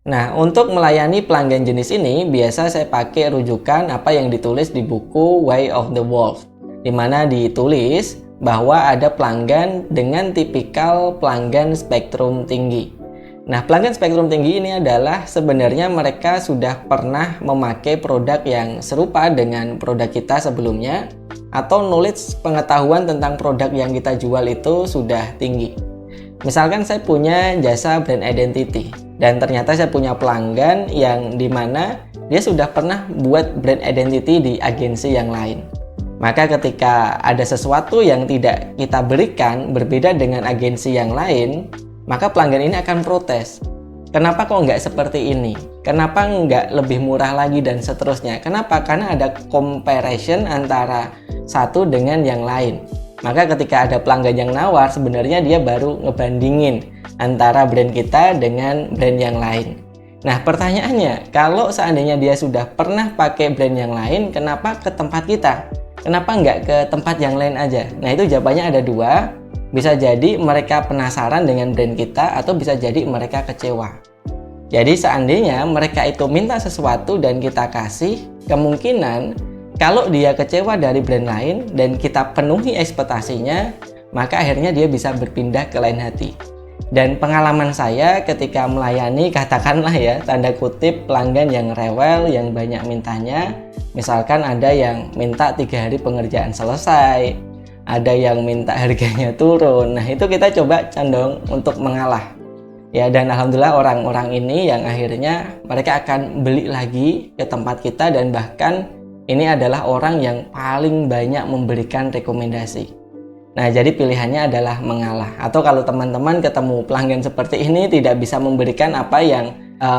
Nah, untuk melayani pelanggan jenis ini, biasa saya pakai rujukan apa yang ditulis di buku Way of the Wolf, di mana ditulis bahwa ada pelanggan dengan tipikal pelanggan spektrum tinggi. Nah, pelanggan spektrum tinggi ini adalah sebenarnya mereka sudah pernah memakai produk yang serupa dengan produk kita sebelumnya, atau knowledge pengetahuan tentang produk yang kita jual itu sudah tinggi. Misalkan saya punya jasa brand identity, dan ternyata saya punya pelanggan yang dimana dia sudah pernah buat brand identity di agensi yang lain. Maka ketika ada sesuatu yang tidak kita berikan berbeda dengan agensi yang lain, maka pelanggan ini akan protes. Kenapa kok nggak seperti ini? Kenapa nggak lebih murah lagi dan seterusnya? Kenapa? Karena ada comparison antara satu dengan yang lain. Maka ketika ada pelanggan yang nawar, sebenarnya dia baru ngebandingin antara brand kita dengan brand yang lain. Nah, pertanyaannya, kalau seandainya dia sudah pernah pakai brand yang lain, kenapa ke tempat kita? Kenapa nggak ke tempat yang lain aja? Nah, itu jawabannya ada dua. Bisa jadi mereka penasaran dengan brand kita, atau bisa jadi mereka kecewa. Jadi seandainya mereka itu minta sesuatu dan kita kasih, kemungkinan kalau dia kecewa dari brand lain dan kita penuhi ekspektasinya, maka akhirnya dia bisa berpindah ke lain hati. Dan pengalaman saya ketika melayani, katakanlah ya, tanda kutip pelanggan yang rewel, yang banyak mintanya, misalkan ada yang minta 3 hari pengerjaan selesai, ada yang minta harganya turun. Nah, itu kita coba condong untuk mengalah. Ya, dan alhamdulillah orang-orang ini yang akhirnya mereka akan beli lagi ke tempat kita, dan bahkan ini adalah orang yang paling banyak memberikan rekomendasi. Nah, jadi pilihannya adalah mengalah. Atau kalau teman-teman ketemu pelanggan seperti ini tidak bisa memberikan apa yang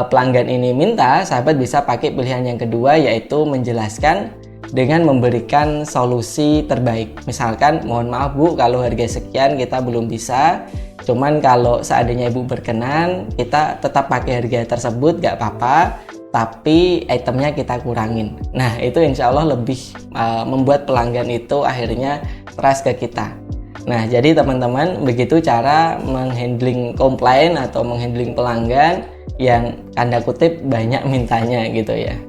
pelanggan ini minta, sahabat bisa pakai pilihan yang kedua, yaitu menjelaskan dengan memberikan solusi terbaik. Misalkan, mohon maaf Bu, kalau harga sekian kita belum bisa, cuman kalau seandainya Ibu berkenan, kita tetap pakai harga tersebut, gak apa-apa, tapi itemnya kita kurangin. Nah, itu insya Allah lebih membuat pelanggan itu akhirnya trust ke kita. Nah, jadi teman-teman, begitu cara menghandling komplain atau menghandling pelanggan yang tanda kutip banyak mintanya gitu ya.